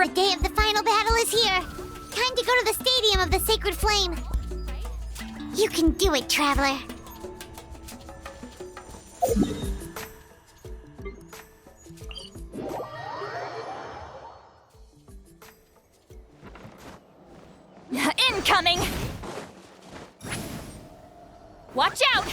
The day of the final battle is here. Time to go to the Stadium of the Sacred Flame. You can do it, Traveler. Incoming! Watch out!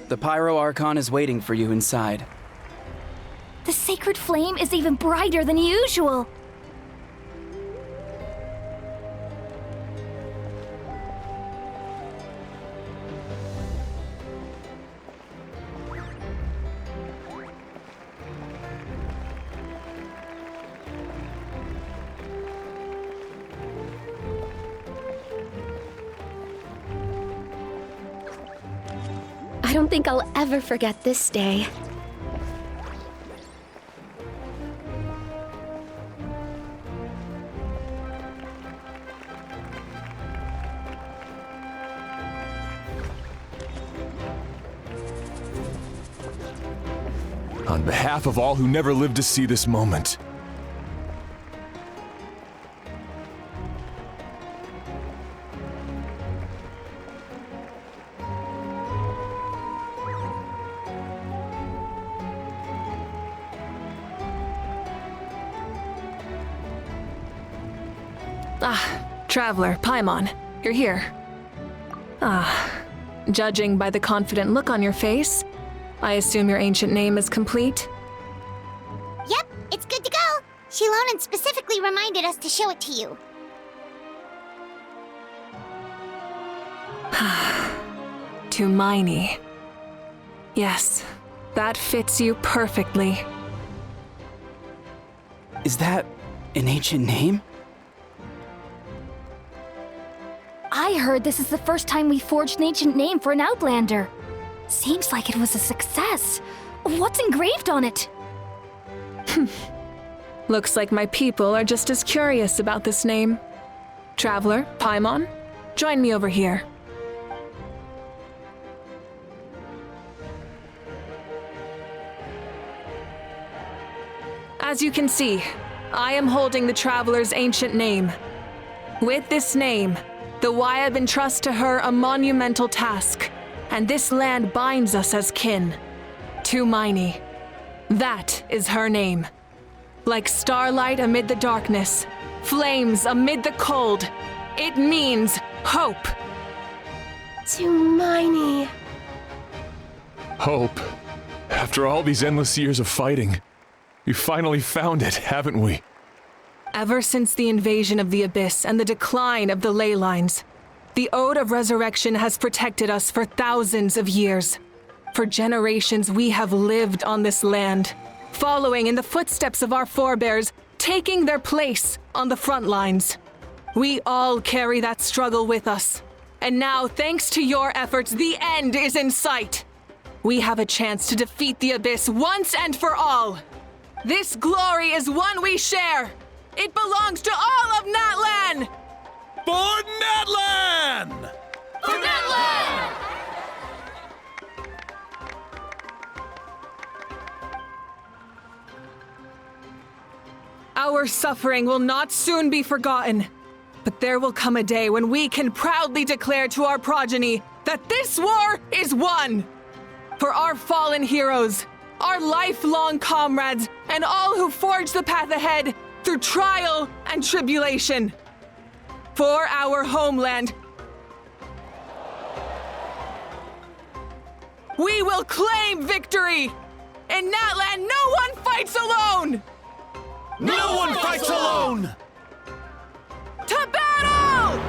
The Pyro Archon is waiting for you inside. The sacred flame is even brighter than usual. I don't think I'll ever forget this day. On behalf of all who never lived to see this moment, Traveler, Paimon, you're here. Judging by the confident look on your face, I assume your ancient name is complete? Yep, it's good to go. Shilonen specifically reminded us to show it to you. Tumaini. Yes, that fits you perfectly. Is that an ancient name? I heard this is the first time we forged an ancient name for an Outlander. Seems like it was a success. What's engraved on it? Looks like my people are just as curious about this name. Traveler, Paimon, join me over here. As you can see, I am holding the Traveler's ancient name. With this name, the Wyab entrust to her a monumental task, and this land binds us as kin. Tumaini. That is her name. Like starlight amid the darkness, flames amid the cold, it means hope. Tumaini. hope. After all these endless years of fighting, we finally found it, haven't we? Ever since the invasion of the Abyss and the decline of the ley lines, the Ode of Resurrection has protected us for thousands of years. For generations we have lived on this land, following in the footsteps of our forebears, taking their place on the front lines. We all carry that struggle with us. And now, thanks to your efforts, the end is in sight. We have a chance to defeat the Abyss once and for all. This glory is one we share. It belongs to all of Natlan! For Natlan! For Natlan! Our suffering will not soon be forgotten. But there will come a day when we can proudly declare to our progeny that this war is won! For our fallen heroes, our lifelong comrades, and all who forge the path ahead through trial and tribulation. For our homeland, we will claim victory! In Natlan, no one fights alone! No one fights alone! To battle!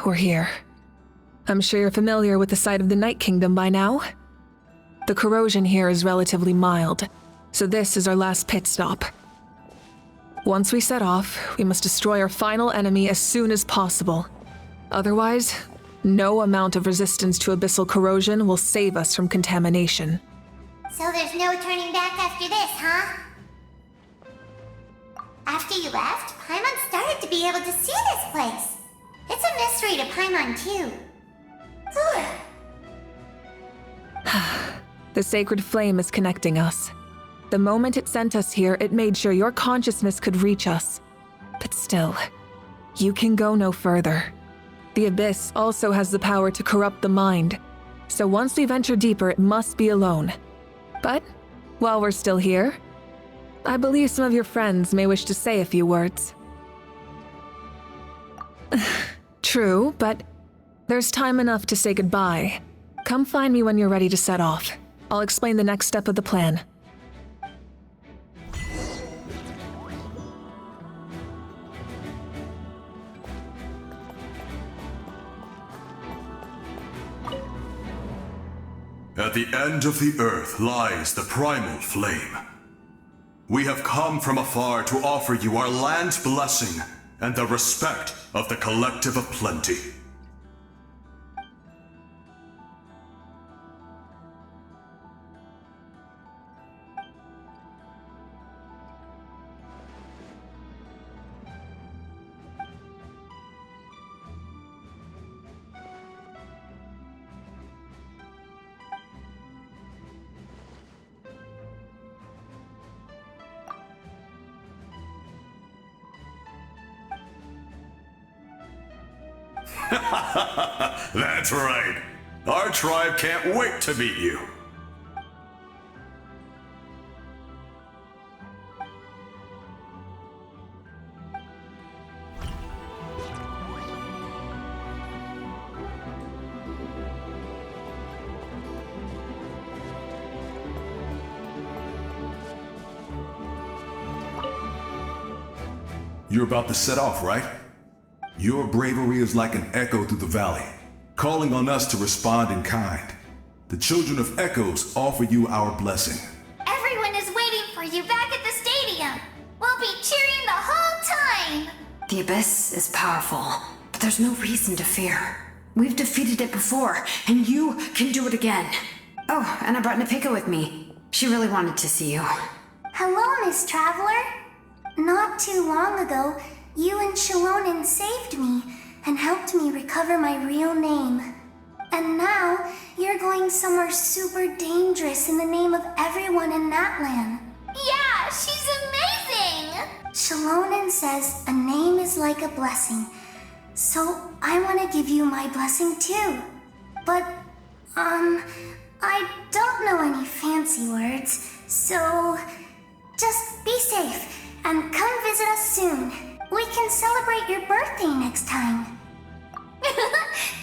We're here. I'm sure you're familiar with the site of the Night Kingdom by now. The corrosion here is relatively mild, so this is our last pit stop. Once we set off, we must destroy our final enemy as soon as possible. Otherwise, no amount of resistance to abyssal corrosion will save us from contamination. So there's no turning back after this, huh? After you left, Paimon started to be able to see this place. It's a mystery to Paimon, too. The sacred flame is connecting us. The moment it sent us here, it made sure your consciousness could reach us. But still, you can go no further. The Abyss also has the power to corrupt the mind, so once we venture deeper, it must be alone. But, while we're still here, I believe some of your friends may wish to say a few words. True, but there's time enough to say goodbye. Come find me when you're ready to set off. I'll explain the next step of the plan. At the end of the earth lies the primal flame. We have come from afar to offer you our land's blessing and the respect of the Collective of Plenty. That's right. Our tribe can't wait to meet you. You're about to set off, right? Your bravery is like an echo through the valley, calling on us to respond in kind. The Children of Echoes offer you our blessing. Everyone is waiting for you back at the stadium. We'll be cheering the whole time. The Abyss is powerful, but there's no reason to fear. We've defeated it before, and you can do it again. Oh, and I brought Napika with me. She really wanted to see you. Hello, Miss Traveler. Not too long ago, you and Shalonen saved me and helped me recover my real name. And now, you're going somewhere super dangerous in the name of everyone in Natlan. Yeah, she's amazing! Shalonen says a name is like a blessing. So, I want to give you my blessing too. But, I don't know any fancy words, so just be safe and come visit us soon. We can celebrate your birthday next time.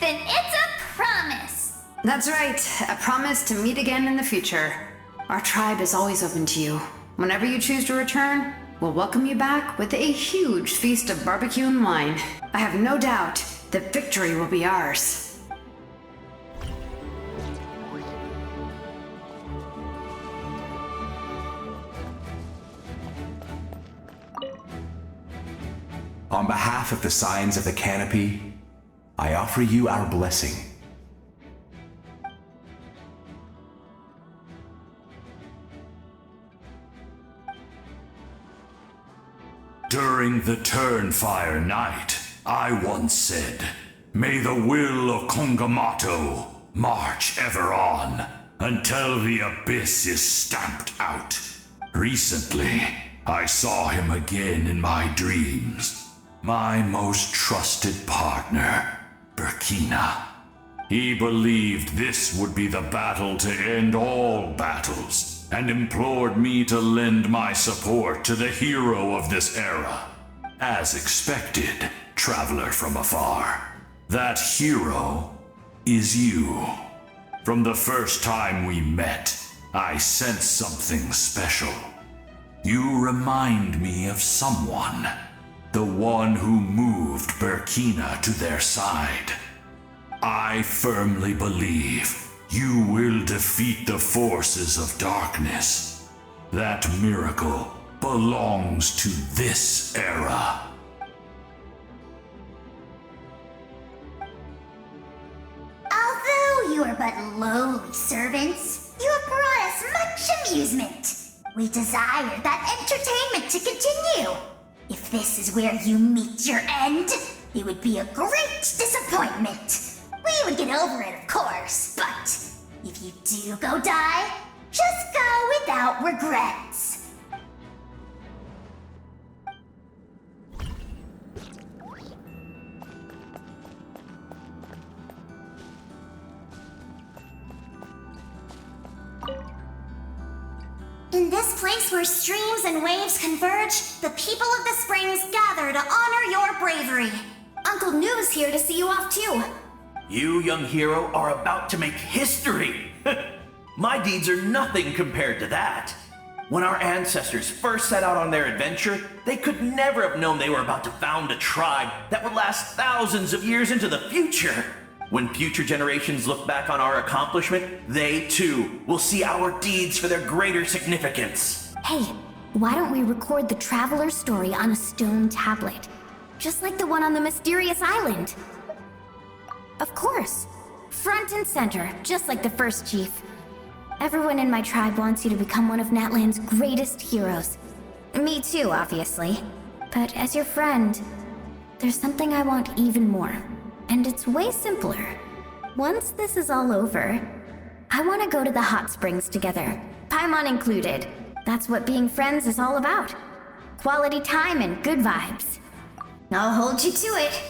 Then it's a promise. That's right, a promise to meet again in the future. Our tribe is always open to you. Whenever you choose to return, we'll welcome you back with a huge feast of barbecue and wine. I have no doubt that victory will be ours. On behalf of the Scions of the Canopy, I offer you our blessing. During the Turnfire Night, I once said, "May the will of Kongamato march ever on until the abyss is stamped out." Recently, I saw him again in my dreams. My most trusted partner, Burkina. He believed this would be the battle to end all battles, and implored me to lend my support to the hero of this era. As expected, traveler from afar, that hero is you. From the first time we met, I sensed something special. You remind me of someone, the one who moved Burkina to their side. I firmly believe you will defeat the forces of darkness. That miracle belongs to this era. Although you are but lowly servants, you have brought us much amusement. We desire that entertainment to continue. If this is where you meet your end, it would be a great disappointment. We would get over it, of course, but if you do go die, just go without regrets. In this place where streams and waves converge, the people of the springs gather to honor your bravery. Uncle Noo's here to see you off too. You, young hero, are about to make history! My deeds are nothing compared to that. When our ancestors first set out on their adventure, they could never have known they were about to found a tribe that would last thousands of years into the future. When future generations look back on our accomplishment, they too will see our deeds for their greater significance. Hey, why don't we record the traveler's story on a stone tablet? Just like the one on the mysterious island. Of course. Front and center, just like the first chief. Everyone in my tribe wants you to become one of Natlan's greatest heroes. Me too, obviously. But as your friend, there's something I want even more. And it's way simpler. Once this is all over, I want to go to the hot springs together. Paimon included. That's what being friends is all about. Quality time and good vibes. I'll hold you to it.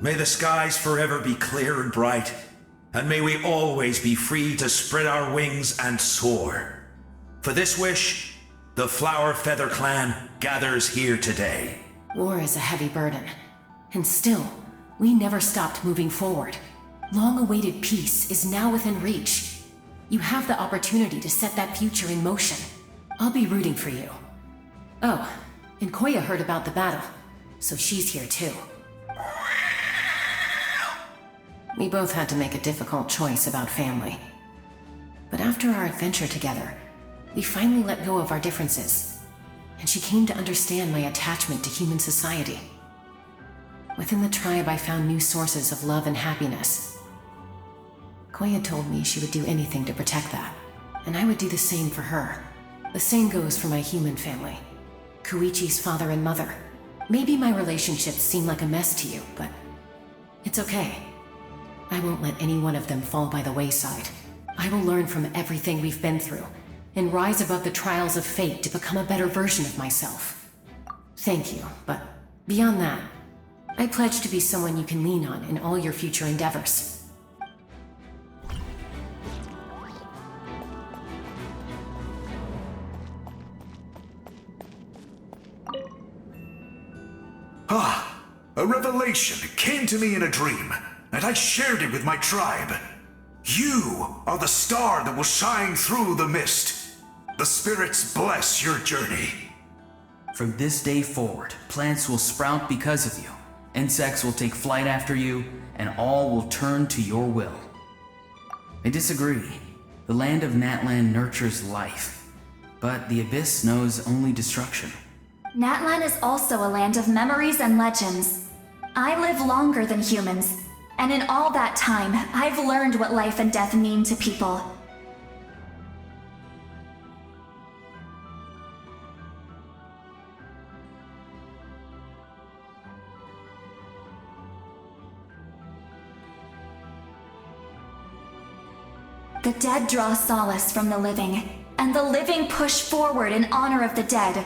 May the skies forever be clear and bright, and may we always be free to spread our wings and soar. For this wish, the Flower Feather Clan gathers here today. War is a heavy burden, and still, we never stopped moving forward. Long-awaited peace is now within reach. You have the opportunity to set that future in motion. I'll be rooting for you. Oh, and Koya heard about the battle, so she's here too. We both had to make a difficult choice about family. But after our adventure together, we finally let go of our differences, and she came to understand my attachment to human society. Within the tribe, I found new sources of love and happiness. Koya told me she would do anything to protect that, and I would do the same for her. The same goes for my human family. Koichi's father and mother. Maybe my relationships seem like a mess to you, but it's okay. I won't let any one of them fall by the wayside. I will learn from everything we've been through, and rise above the trials of fate to become a better version of myself. Thank you, but beyond that, I pledge to be someone you can lean on in all your future endeavors. A revelation came to me in a dream, and I shared it with my tribe. You are the star that will shine through the mist. The spirits bless your journey. From this day forward, plants will sprout because of you. Insects will take flight after you, and all will turn to your will. I disagree. The land of Natlan nurtures life, but the Abyss knows only destruction. Natlan is also a land of memories and legends. I live longer than humans, and in all that time, I've learned what life and death mean to people. The dead draw solace from the living, and the living push forward in honor of the dead.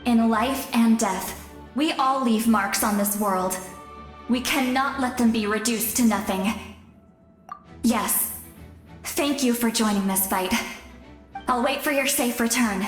In life and death, we all leave marks on this world. We cannot let them be reduced to nothing. Yes, thank you for joining this fight. I'll wait for your safe return.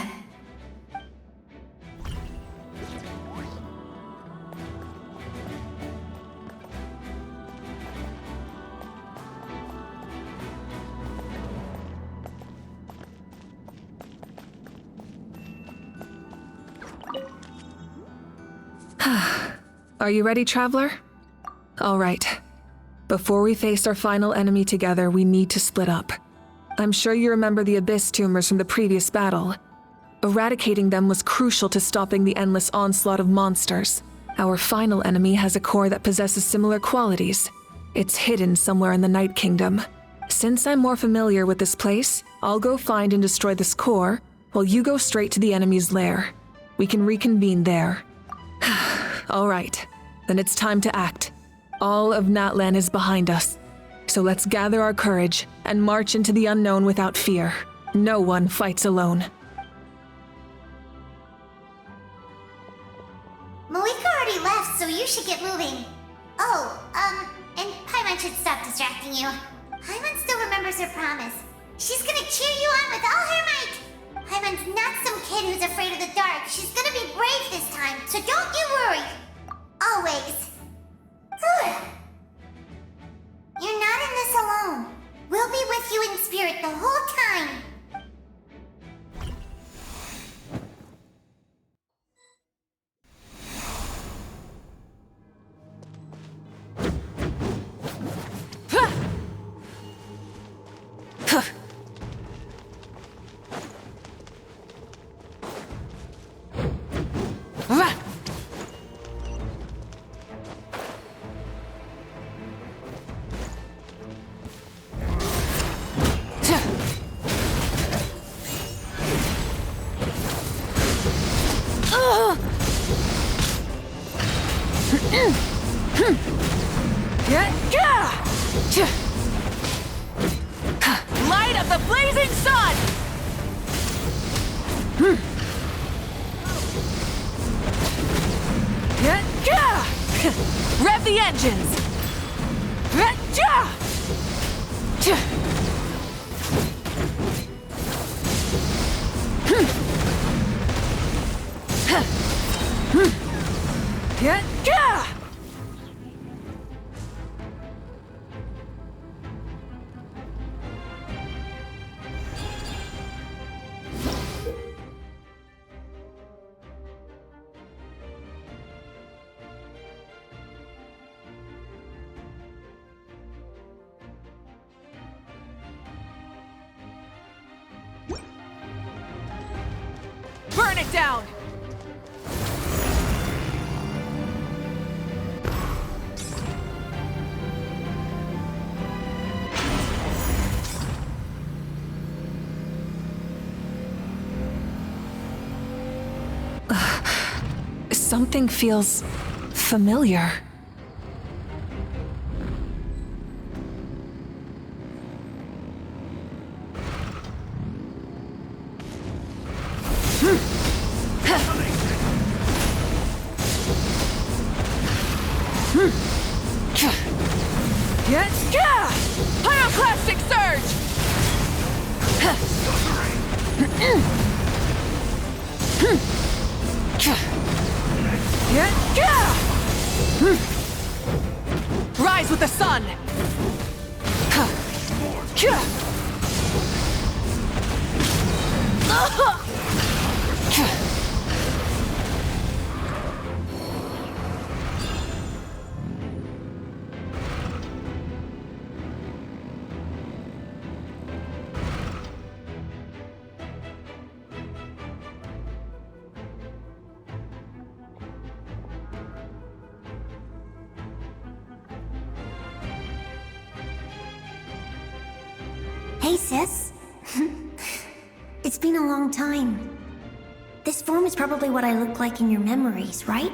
Are you ready, Traveler? All right. Before we face our final enemy together, we need to split up. I'm sure you remember the Abyss tumors from the previous battle. Eradicating them was crucial to stopping the endless onslaught of monsters. Our final enemy has a core that possesses similar qualities. It's hidden somewhere in the Night Kingdom. Since I'm more familiar with this place, I'll go find and destroy this core, while you go straight to the enemy's lair. We can reconvene there. All right, then it's time to act. All of Natlan is behind us. So let's gather our courage and march into the unknown without fear. No one fights alone. Malika already left, so you should get moving. Oh, and Paimon should stop distracting you. Paimon still remembers her promise. She's gonna cheer you on with all her might. Paimon's not some kid who's afraid of the dark. She's gonna be brave this time, so don't you worry. Always. Good. You're not in this alone. We'll be with you in spirit the whole time. Light of the blazing sun! Rev the engines! Burn it down! Something feels familiar. Pyroclastic surge! Rise with the sun! Hey, sis. It's been a long time. This form is probably what I look like in your memories, right?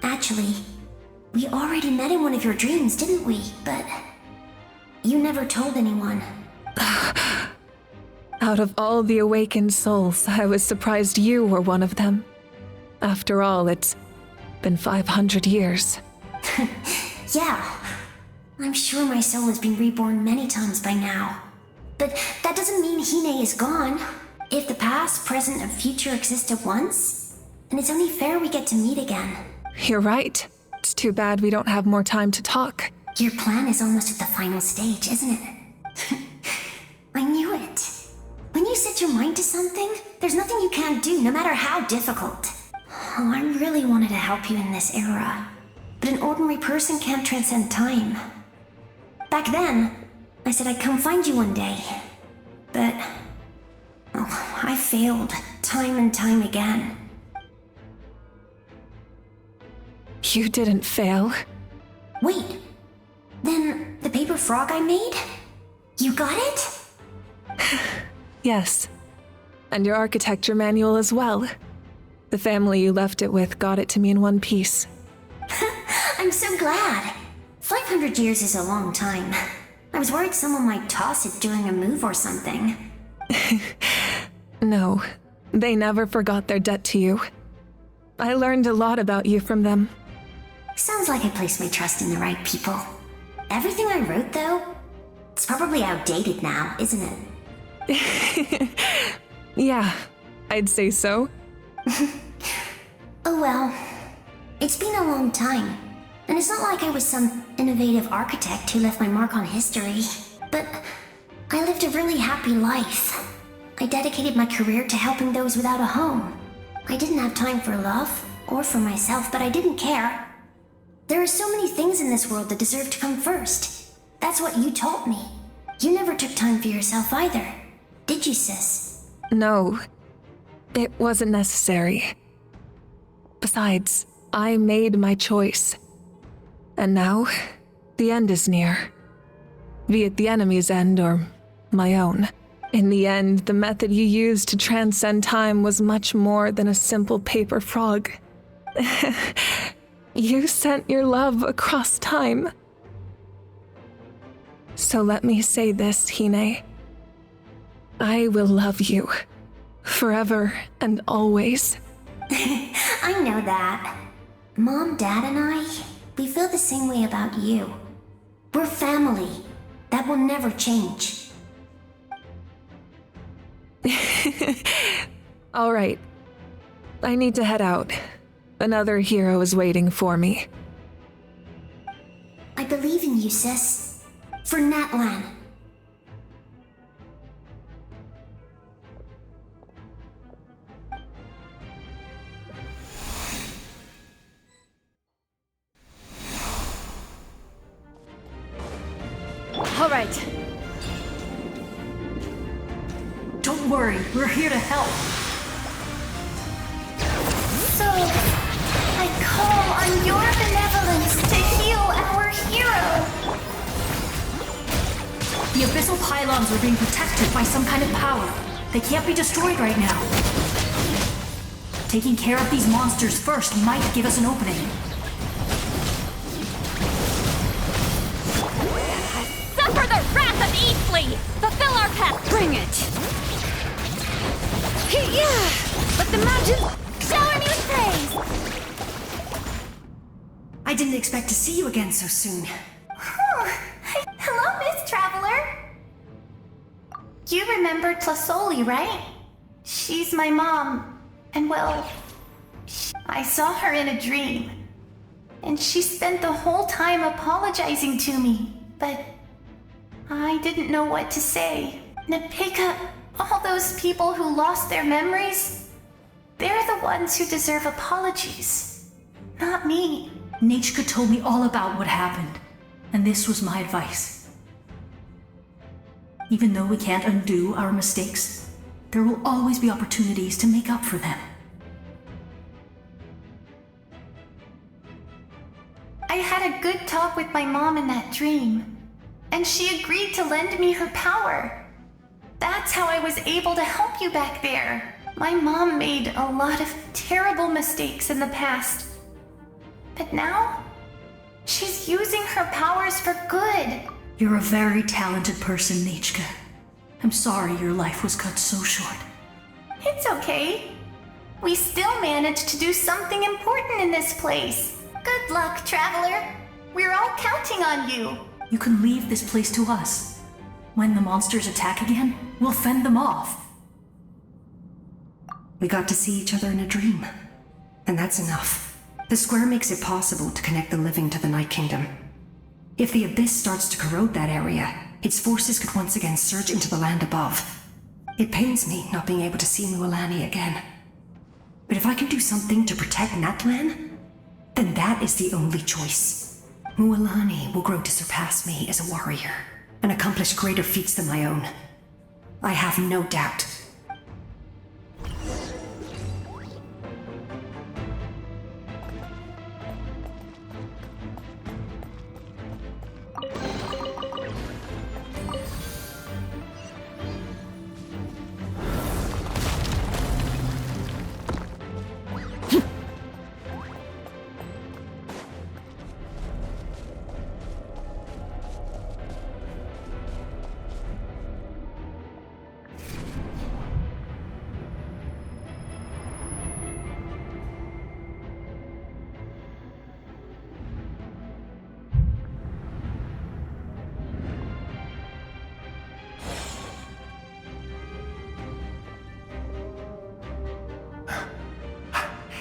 Actually, we already met in one of your dreams, didn't we? But you never told anyone. Out of all the awakened souls, I was surprised you were one of them. After all, it's been 500 years. Yeah. I'm sure my soul has been reborn many times by now. But that doesn't mean Hine is gone. If the past, present, and future exist at once, then it's only fair we get to meet again. You're right. It's too bad we don't have more time to talk. Your plan is almost at the final stage, isn't it? I knew it. When you set your mind to something, there's nothing you can't do, no matter how difficult. Oh, I really wanted to help you in this era. But an ordinary person can't transcend time. Back then, I said I'd come find you one day. But I failed, time and time again. You didn't fail. Wait, then the paper frog I made? You got it? Yes. And your architecture manual as well. The family you left it with got it to me in one piece. I'm so glad. 500 years is a long time. I was worried someone might toss it during a move or something. No, they never forgot their debt to you. I learned a lot about you from them. Sounds like I placed my trust in the right people. Everything I wrote, though, it's probably outdated now, isn't it? Yeah, I'd say so. Oh well. It's been a long time. And it's not like I was some innovative architect who left my mark on history. But I lived a really happy life. I dedicated my career to helping those without a home. I didn't have time for love, or for myself, but I didn't care. There are so many things in this world that deserve to come first. That's what you taught me. You never took time for yourself either. Did you, sis? No, it wasn't necessary. Besides, I made my choice. And now, the end is near. Be it the enemy's end or my own. In the end, the method you used to transcend time was much more than a simple paper frog. You sent your love across time. So let me say this, Hine. I will love you. Forever and always. I know that. Mom, Dad, and I, we feel the same way about you. We're family. That will never change. All right. I need to head out. Another hero is waiting for me. I believe in you, sis. For Natlan. All right. Don't worry, we're here to help. So, I call on your benevolence to heal our hero. The abyssal pylons are being protected by some kind of power. They can't be destroyed right now. Taking care of these monsters first might give us an opening. Suffer the wrath of Eastly! Fulfill our path! Bring it! Yeah! Let the mountains shower me with praise! I didn't expect to see you again so soon. Hello, Miss Traveler. You remember Tlasoli, right? She's my mom. And well, I saw her in a dream. And she spent the whole time apologizing to me. But I didn't know what to say. Napika, all those people who lost their memories, they're the ones who deserve apologies. Not me. Nachka told me all about what happened, and this was my advice. Even though we can't undo our mistakes, there will always be opportunities to make up for them. I had a good talk with my mom in that dream, and she agreed to lend me her power. That's how I was able to help you back there. My mom made a lot of terrible mistakes in the past. But now, she's using her powers for good. You're a very talented person, Nichka. I'm sorry your life was cut so short. It's okay. We still managed to do something important in this place. Good luck, Traveler. We're all counting on you. You can leave this place to us. When the monsters attack again, we'll fend them off. We got to see each other in a dream, and that's enough. The square makes it possible to connect the living to the Night Kingdom. If the Abyss starts to corrode that area, its forces could once again surge into the land above. It pains me not being able to see Mualani again. But if I can do something to protect Natlan, then that is the only choice. Mualani will grow to surpass me as a warrior, and accomplish greater feats than my own. I have no doubt.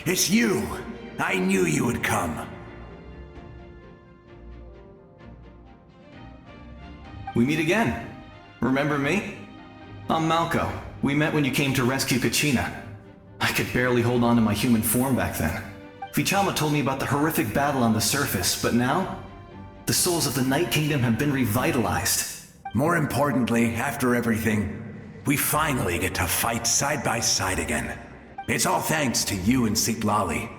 It's you! I knew you would come. We meet again. Remember me? I'm Malco. We met when you came to rescue Kachina. I could barely hold on to my human form back then. Vichama told me about the horrific battle on the surface, but now? The souls of the Night Kingdom have been revitalized. More importantly, after everything, we finally get to fight side by side again. It's all thanks to you and Sitlali.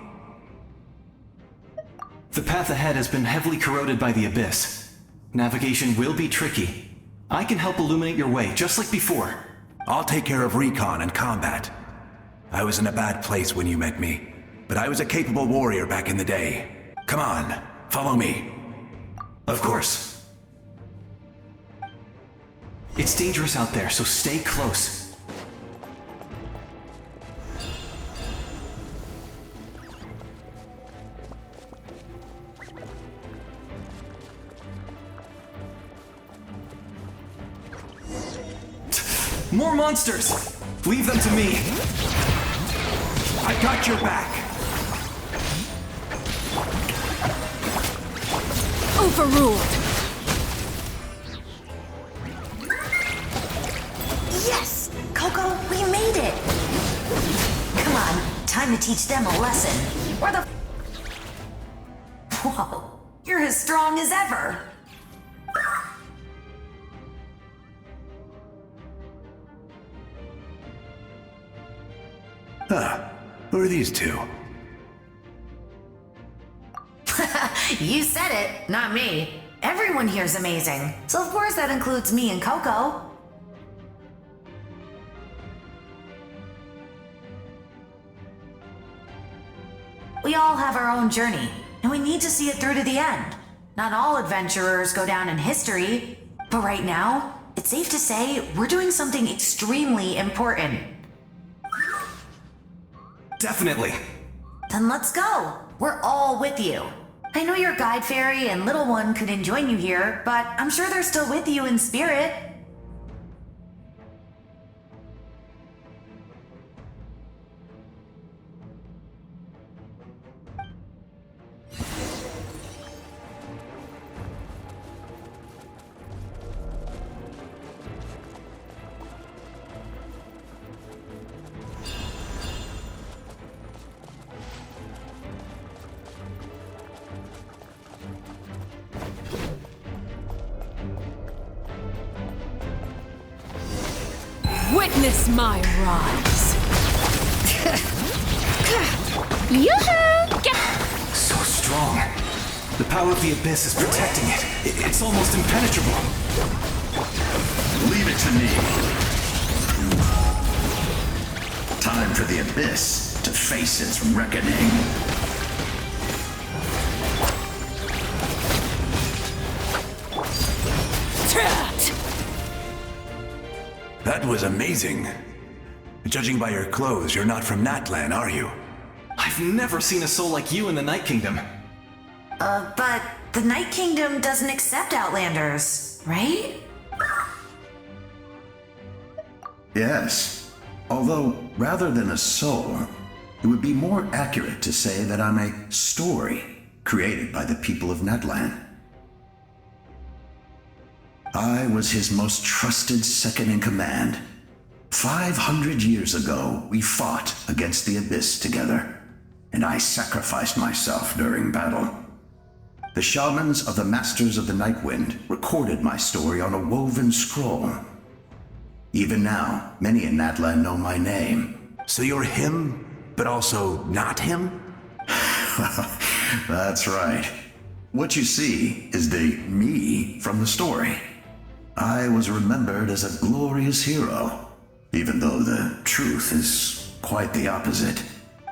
The path ahead has been heavily corroded by the Abyss. Navigation will be tricky. I can help illuminate your way, just like before. I'll take care of recon and combat. I was in a bad place when you met me, but I was a capable warrior back in the day. Come on, follow me. Of course. It's dangerous out there, so stay close. More monsters! Leave them to me! I got your back! Overruled! Yes! Coco, we made it! Come on, time to teach them a lesson. Where the... Whoa, you're as strong as ever! Huh. Who are these two? You said it, not me. Everyone here's amazing. So of course that includes me and Coco. We all have our own journey, and we need to see it through to the end. Not all adventurers go down in history, but right now, it's safe to say we're doing something extremely important. Definitely. Then let's go. We're all with you. I know your guide fairy and little one couldn't join you here, but I'm sure they're still with you in spirit. Witness my rise. Yoo-hoo! So strong. The power of the Abyss is protecting it. It's almost impenetrable. Leave it to me. for the Abyss to face its reckoning. That was amazing. Judging by your clothes, you're not from Natlan, are you? I've never seen a soul like you in the Night Kingdom. But the Night Kingdom doesn't accept Outlanders, right? Yes. Although, rather than a soul, it would be more accurate to say that I'm a story created by the people of Natlan. I was his most trusted second-in-command. 500 years ago, we fought against the Abyss together, and I sacrificed myself during battle. The shamans of the Masters of the Nightwind recorded my story on a woven scroll. Even now, many in Natlan know my name. So you're him, but also not him? That's right. What you see is the me from the story. I was remembered as a glorious hero, even though the truth is quite the opposite.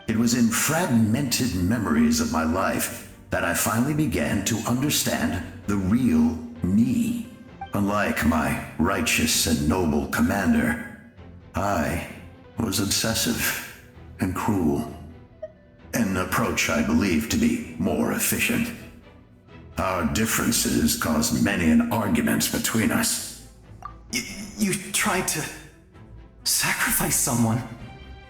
It was in fragmented memories of my life that I finally began to understand the real me. Unlike my righteous and noble commander, I was obsessive and cruel. An approach I believe to be more efficient. Our differences caused many an arguments between us. You tried to sacrifice someone?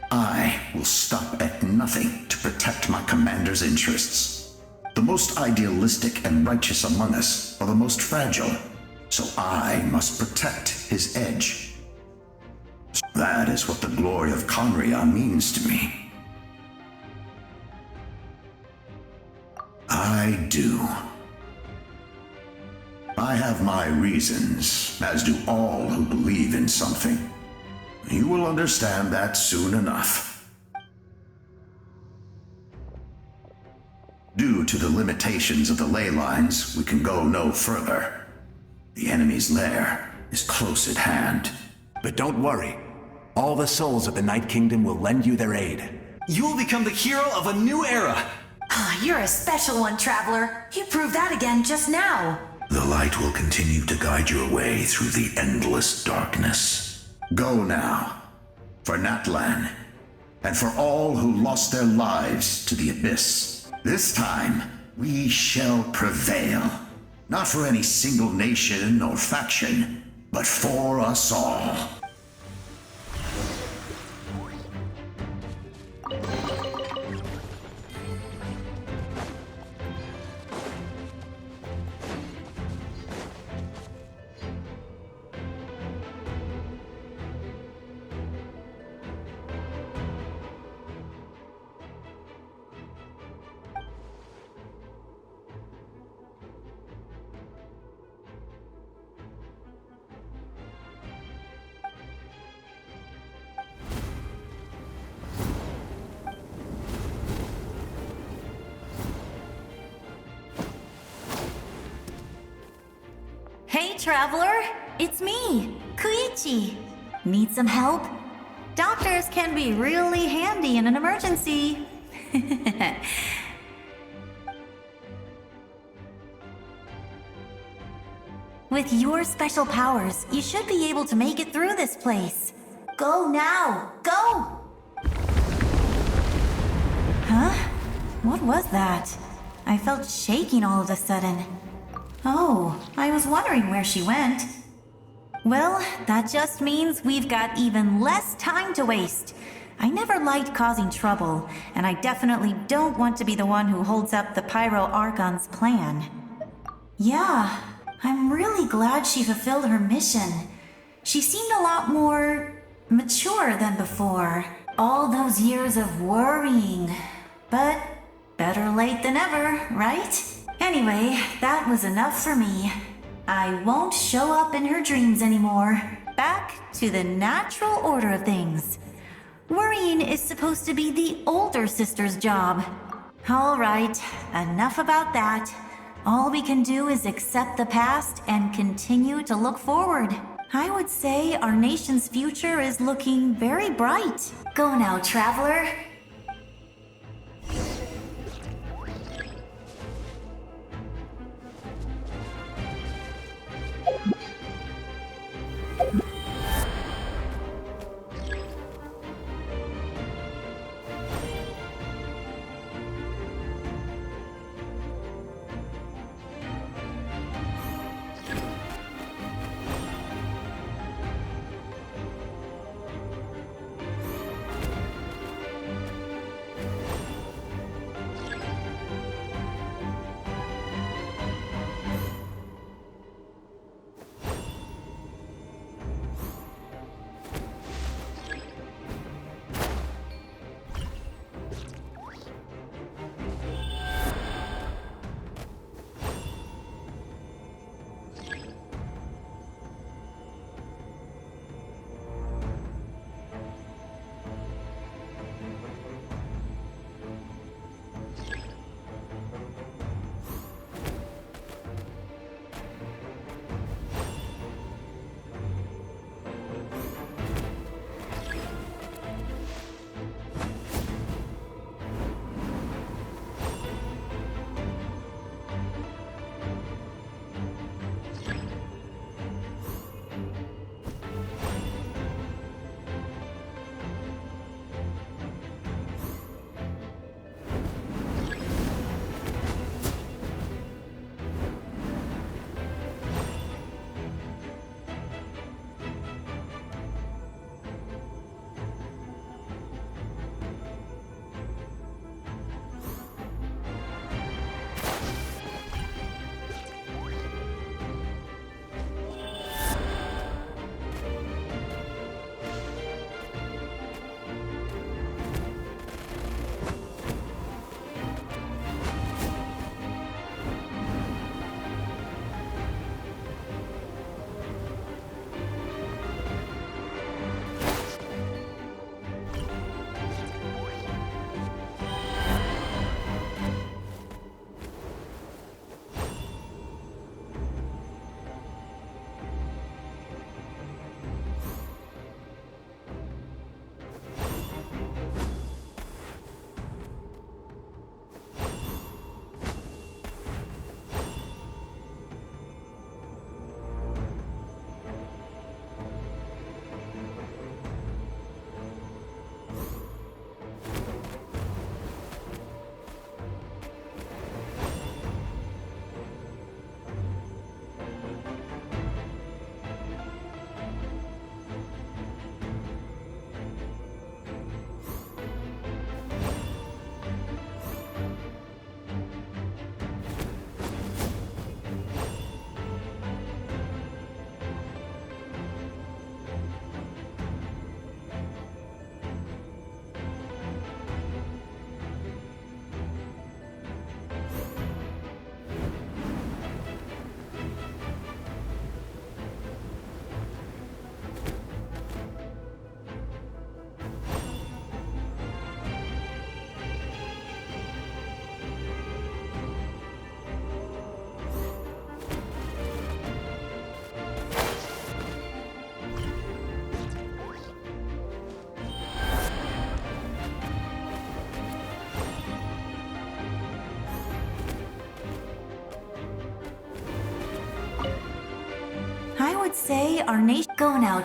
I will stop at nothing to protect my commander's interests. The most idealistic and righteous among us are the most fragile, so I must protect his edge. That is what the glory of Conria means to me. I do. I have my reasons, as do all who believe in something. You will understand that soon enough. Due to the limitations of the ley lines, we can go no further. The enemy's lair is close at hand. But don't worry. All the souls of the Night Kingdom will lend you their aid. You will become the hero of a new era! You're a special one, Traveler. You proved that again just now. The light will continue to guide your way through the endless darkness. Go now, for Natlan, and for all who lost their lives to the Abyss. This time, we shall prevail. Not for any single nation or faction, but for us all. Hey, Traveler! It's me, Koichi. Need some help? Doctors can be really handy in an emergency. With your special powers, you should be able to make it through this place. Go now! Go! Huh? What was that? I felt shaking all of a sudden. Oh, I was wondering where she went. Well, that just means we've got even less time to waste. I never liked causing trouble, and I definitely don't want to be the one who holds up the Pyro Archon's plan. Yeah, I'm really glad she fulfilled her mission. She seemed a lot more mature than before. All those years of worrying. But better late than ever, right? Anyway, that was enough for me. I won't show up in her dreams anymore. Back to the natural order of things. Worrying is supposed to be the older sister's job. All right, enough about that. All we can do is accept the past and continue to look forward. I would say our nation's future is looking very bright. Go now, traveler. I would say our nation. Go now.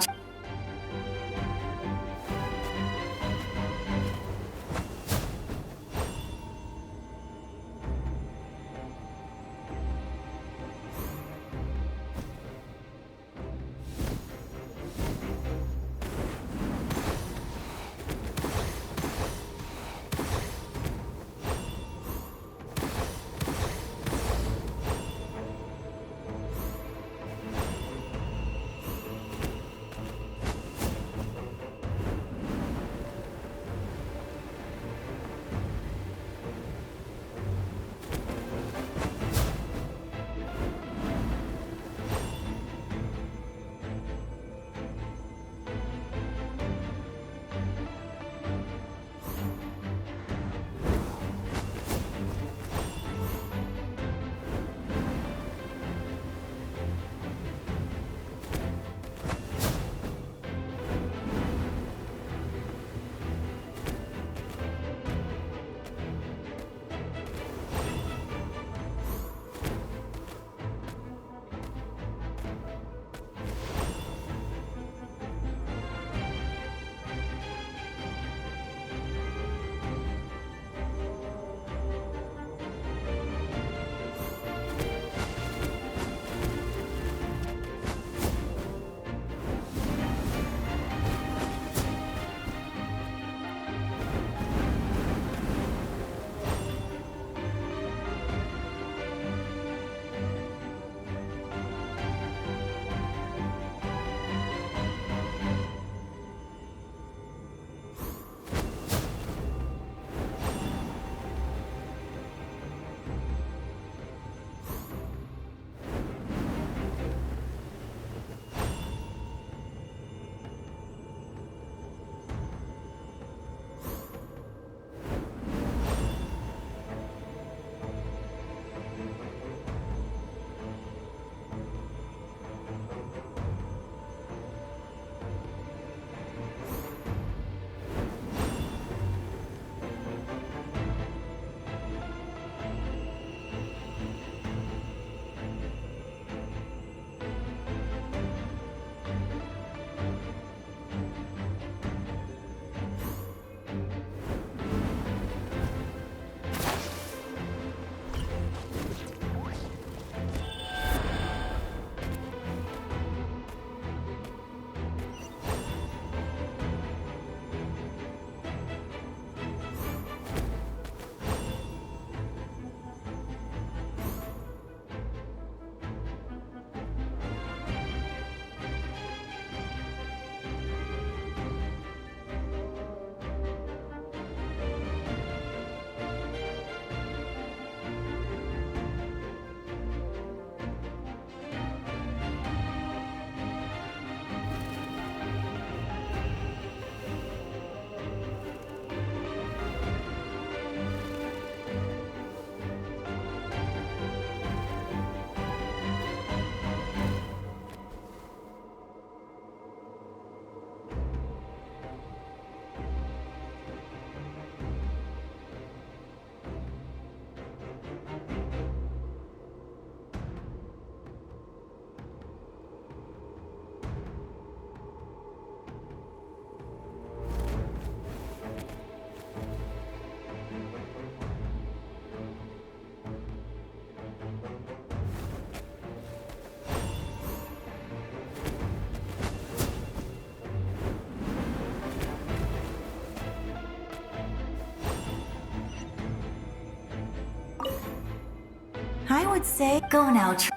I would say go now. You